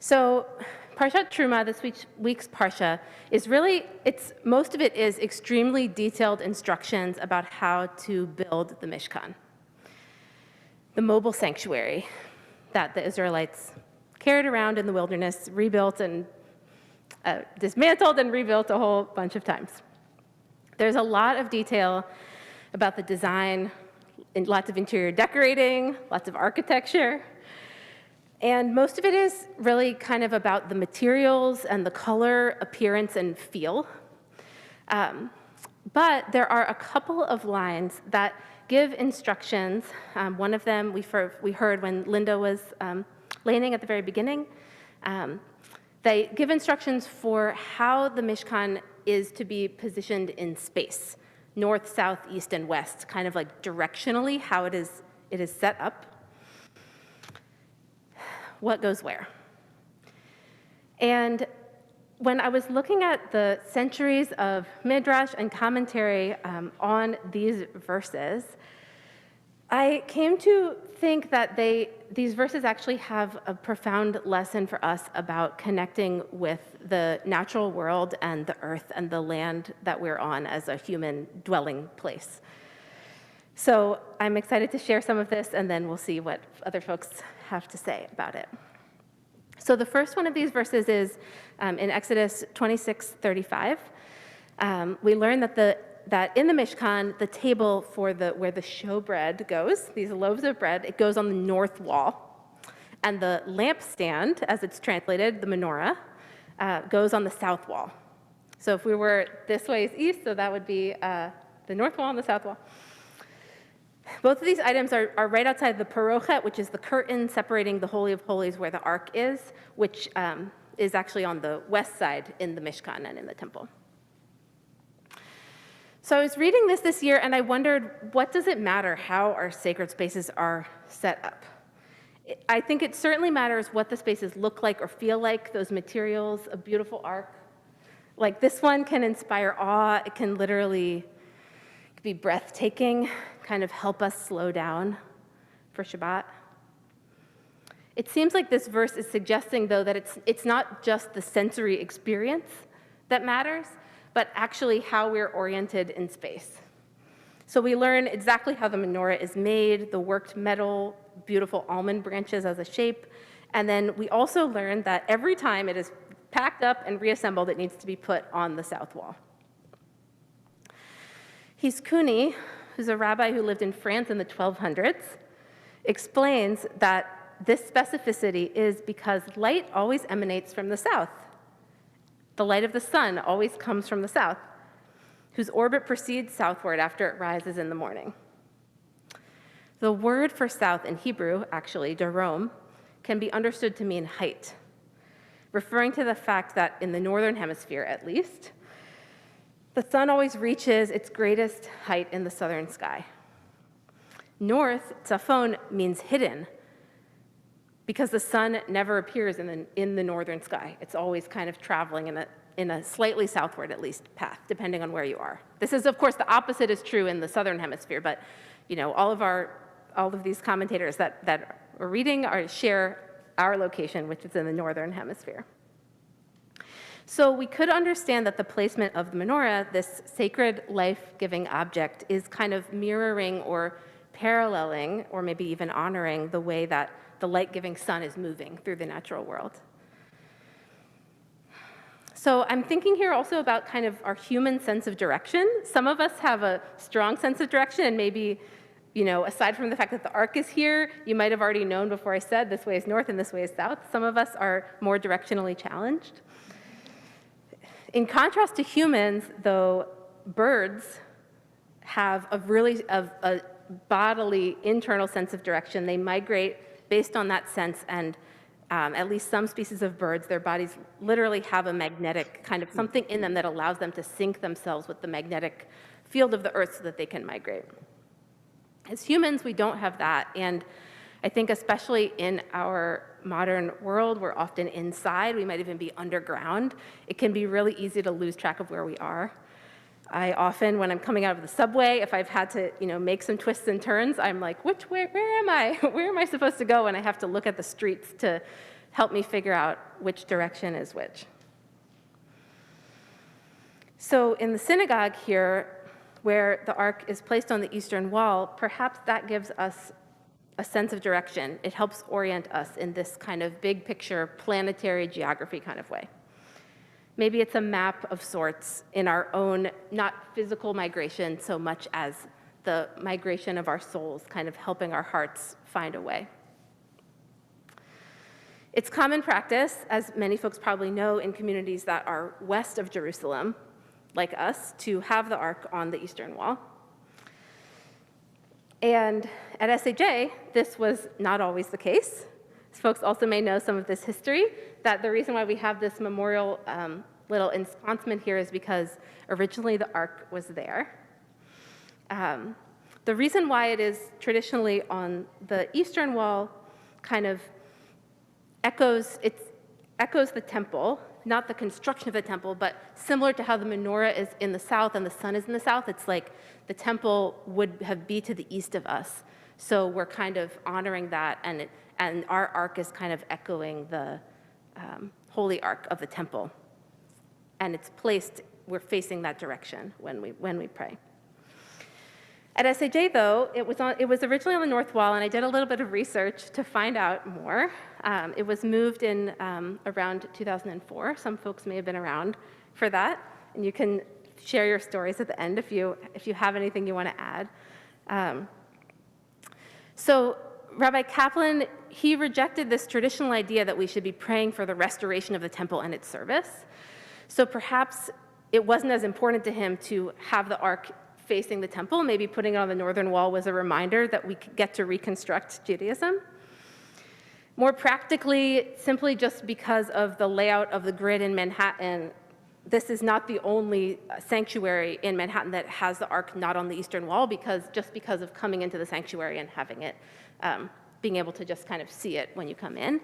So Parshat Truma, this week's Parsha, is really, most of it is extremely detailed instructions about how to build the Mishkan, the mobile sanctuary that the Israelites carried around in the wilderness, rebuilt and dismantled and rebuilt a whole bunch of times. There's a lot of detail about the design, and lots of interior decorating, lots of architecture. And most of it is really kind of about the materials and the color, appearance, and feel. But there are a couple of lines that give instructions. One of them we heard when Linda was laning at the very beginning. They give instructions for how the Mishkan is to be positioned in space, north, south, east, and west, kind of like directionally how it is set up. What goes where. And when I was looking at the centuries of midrash and commentary on these verses, I came to think that these verses actually have a profound lesson for us about connecting with the natural world and the earth and the land that we're on as a human dwelling place. So I'm excited to share some of this, and then we'll see what other folks have to say about it. So the first one of these verses is in Exodus 26:35. We learn that in the Mishkan, the table for where the showbread goes, these loaves of bread, it goes on the north wall. And the lampstand, as it's translated, the menorah, goes on the south wall. So if we were this way is east, so that would be the north wall and the south wall. Both of these items are right outside the parochet, which is the curtain separating the Holy of Holies where the Ark is, which is actually on the west side in the Mishkan and in the temple. So I was reading this year, and I wondered, what does it matter how our sacred spaces are set up? I think it certainly matters what the spaces look like or feel like, those materials, a beautiful ark. Like this one can inspire awe. It can literally be breathtaking, kind of help us slow down for Shabbat. It seems like this verse is suggesting, though, that it's not just the sensory experience that matters, but actually how we're oriented in space. So we learn exactly how the menorah is made, the worked metal, beautiful almond branches as a shape, and then we also learn that every time it is packed up and reassembled, it needs to be put on the south wall. Hiskuni, who's a rabbi who lived in France in the 1200s, explains that this specificity is because light always emanates from the south. The light of the sun always comes from the south, whose orbit proceeds southward after it rises in the morning. The word for south in Hebrew, actually, darom, can be understood to mean height, referring to the fact that in the northern hemisphere, at least, the sun always reaches its greatest height in the southern sky. North, tzafon, means hidden, because the sun never appears in the northern sky. It's always kind of traveling in a slightly southward, at least, path, depending on where you are. This is, of course, the opposite is true in the southern hemisphere, but all of these commentators that we're reading share our location, which is in the northern hemisphere. So we could understand that the placement of the menorah, this sacred life-giving object, is kind of mirroring or paralleling, or maybe even honoring, the way that the light-giving sun is moving through the natural world. So I'm thinking here also about kind of our human sense of direction. Some of us have a strong sense of direction, and maybe, aside from the fact that the ark is here, you might have already known before I said this way is north and this way is south. Some of us are more directionally challenged. In contrast to humans, though, birds have a bodily internal sense of direction. They migrate based on that sense, and at least some species of birds, their bodies literally have a magnetic kind of something in them that allows them to sync themselves with the magnetic field of the earth so that they can migrate. As humans, we don't have that, and I think especially in our modern world, we're often inside, we might even be underground. It can be really easy to lose track of where we are. I often, when I'm coming out of the subway, if I've had to, make some twists and turns, I'm like, where am I? Where am I supposed to go? And I have to look at the streets to help me figure out which direction is which. So in the synagogue here, where the ark is placed on the eastern wall, perhaps that gives us a sense of direction. It helps orient us in this kind of big picture, planetary geography kind of way. Maybe it's a map of sorts in our own, not physical migration so much as the migration of our souls, kind of helping our hearts find a way. It's common practice, as many folks probably know, in communities that are west of Jerusalem, like us, to have the ark on the eastern wall. And at SAJ, this was not always the case. Folks also may know some of this history, that the reason why we have this memorial little ensconcement here is because originally the ark was there. The reason why it is traditionally on the eastern wall kind of echoes the temple, not the construction of the temple, but similar to how the menorah is in the south and the sun is in the south. It's like the temple would be to the east of us. So we're kind of honoring that, and our ark is kind of echoing the holy ark of the temple. And it's placed, we're facing that direction when we pray. At SAJ, though, it was originally on the north wall, and I did a little bit of research to find out more. It was moved in around 2004. Some folks may have been around for that, and you can share your stories at the end if you have anything you want to add. So Rabbi Kaplan, he rejected this traditional idea that we should be praying for the restoration of the temple and its service. So perhaps it wasn't as important to him to have the ark facing the temple. Maybe putting it on the northern wall was a reminder that we could get to reconstruct Judaism. More practically, simply just because of the layout of the grid in Manhattan, this is not the only sanctuary in Manhattan that has the ark not on the eastern wall, because of coming into the sanctuary and having it, being able to just kind of see it when you come in.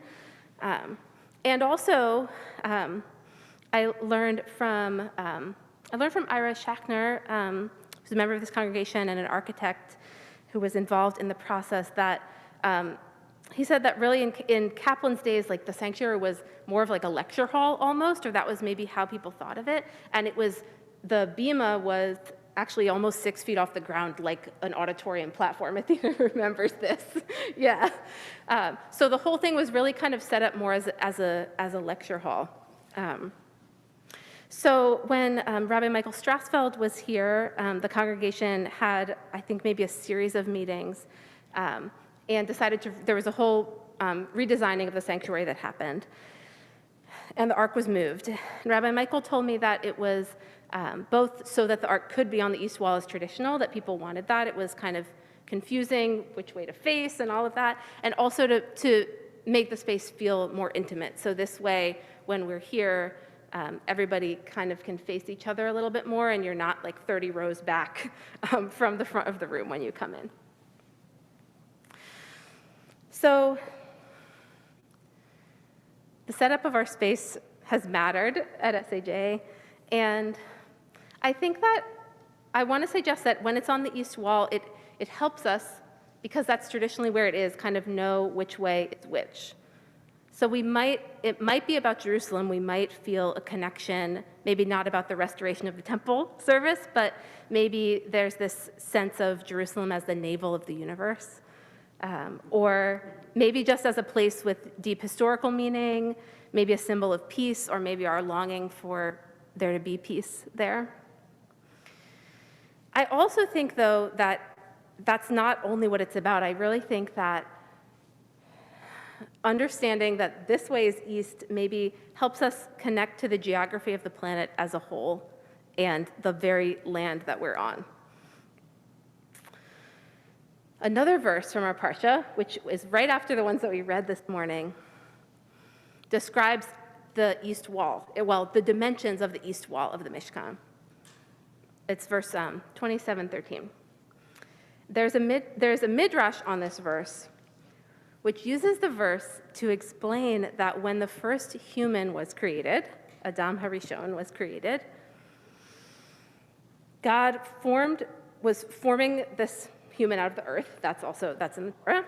And also, I learned from Ira Schachner, who's a member of this congregation and an architect who was involved in the process, that he said that really in Kaplan's days, like the sanctuary was more of like a lecture hall almost, or that was maybe how people thought of it. And the bima was actually almost 6 feet off the ground, like an auditorium platform. I think he remembers this. Yeah. So the whole thing was really kind of set up more as a lecture hall. So when Rabbi Michael Strassfeld was here, the congregation had, I think, maybe a series of meetings and decided there was a whole redesigning of the sanctuary that happened. And the ark was moved. And Rabbi Michael told me that it was both so that the ark could be on the east wall as traditional, that people wanted that. It was kind of confusing which way to face and all of that, and also to make the space feel more intimate. So this way, when we're here, everybody kind of can face each other a little bit more, and you're not like 30 rows back from the front of the room when you come in. So the setup of our space has mattered at SAJ, and I think that I want to suggest that when it's on the east wall, it helps us, because that's traditionally where it is, kind of know which way is which. So it might be about Jerusalem. We might feel a connection, maybe not about the restoration of the temple service, but maybe there's this sense of Jerusalem as the navel of the universe, or maybe just as a place with deep historical meaning, maybe a symbol of peace, or maybe our longing for there to be peace there. I also think, though, that that's not only what it's about. I really think that understanding that this way is east maybe helps us connect to the geography of the planet as a whole and the very land that we're on. Another verse from our parsha, which is right after the ones that we read this morning, describes the east wall, the dimensions of the east wall of the Mishkan. It's verse 27:13. There's a midrash on this verse, which uses the verse to explain that when the first human was created, Adam Harishon was created, God was forming this human out of the earth. That's in the Torah.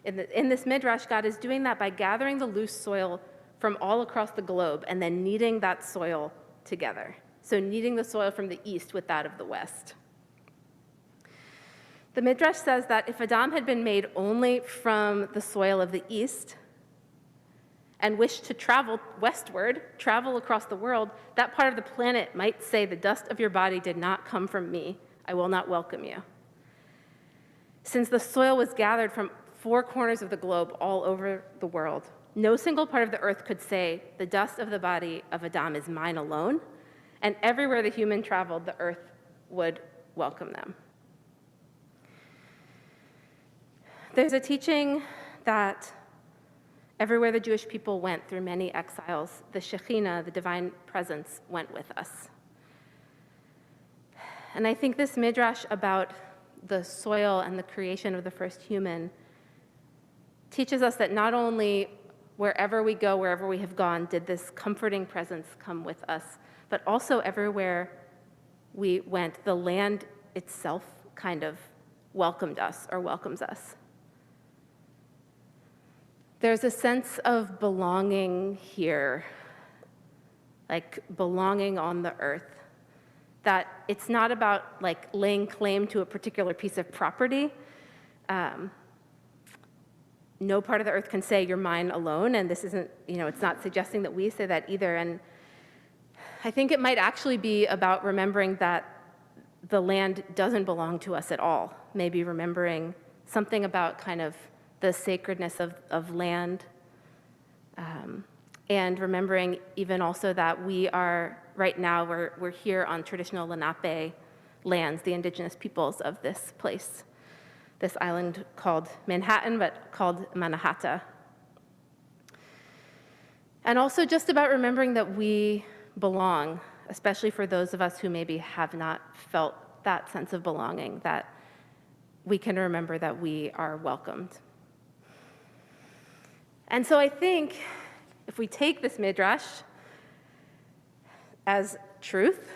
In this midrash, God is doing that by gathering the loose soil from all across the globe and then kneading that soil together. So kneading the soil from the east with that of the west. The midrash says that if Adam had been made only from the soil of the east and wished to travel westward, travel across the world, that part of the planet might say, "The dust of your body did not come from me. I will not welcome you." Since the soil was gathered from 4 corners of the globe all over the world, no single part of the earth could say, "The dust of the body of Adam is mine alone," and everywhere the human traveled, the earth would welcome them. There's a teaching that everywhere the Jewish people went through many exiles, the Shekhinah, the divine presence, went with us. And I think this midrash about the soil and the creation of the first human teaches us that not only wherever we go, wherever we have gone, did this comforting presence come with us, but also everywhere we went, the land itself kind of welcomed us or welcomes us. There's a sense of belonging here, like belonging on the earth, that it's not about like laying claim to a particular piece of property. No part of the earth can say you're mine alone, and this isn't, it's not suggesting that we say that either. And I think it might actually be about remembering that the land doesn't belong to us at all. Maybe remembering something about kind of the sacredness of land, and remembering even also that we are, right now, we're here on traditional Lenape lands, the indigenous peoples of this place, this island called Manhattan, but called Mannahatta. And also just about remembering that we belong, especially for those of us who maybe have not felt that sense of belonging, that we can remember that we are welcomed. And so I think if we take this midrash as truth,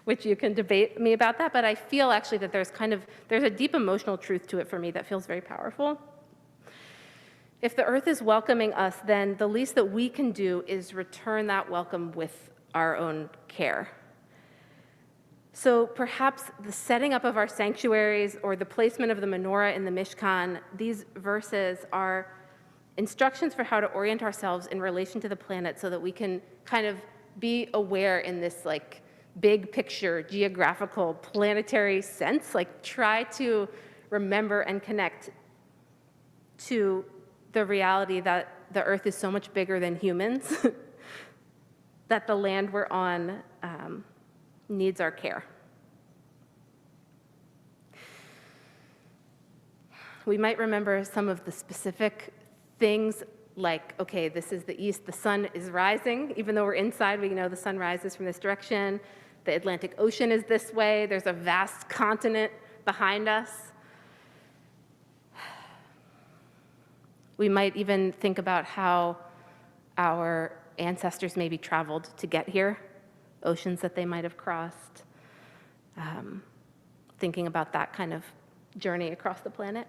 which you can debate me about that, but I feel actually that there's a deep emotional truth to it for me that feels very powerful. If the earth is welcoming us, then the least that we can do is return that welcome with our own care. So perhaps the setting up of our sanctuaries or the placement of the menorah in the Mishkan, these verses are instructions for how to orient ourselves in relation to the planet so that we can kind of be aware in this like big picture, geographical, planetary sense, like try to remember and connect to the reality that the earth is so much bigger than humans, that the land we're on needs our care. We might remember some of the specific things like, okay, this is the east, the sun is rising. Even though we're inside, we know the sun rises from this direction. The Atlantic Ocean is this way. There's a vast continent behind us. We might even think about how our ancestors maybe traveled to get here, oceans that they might have crossed, thinking about that kind of journey across the planet.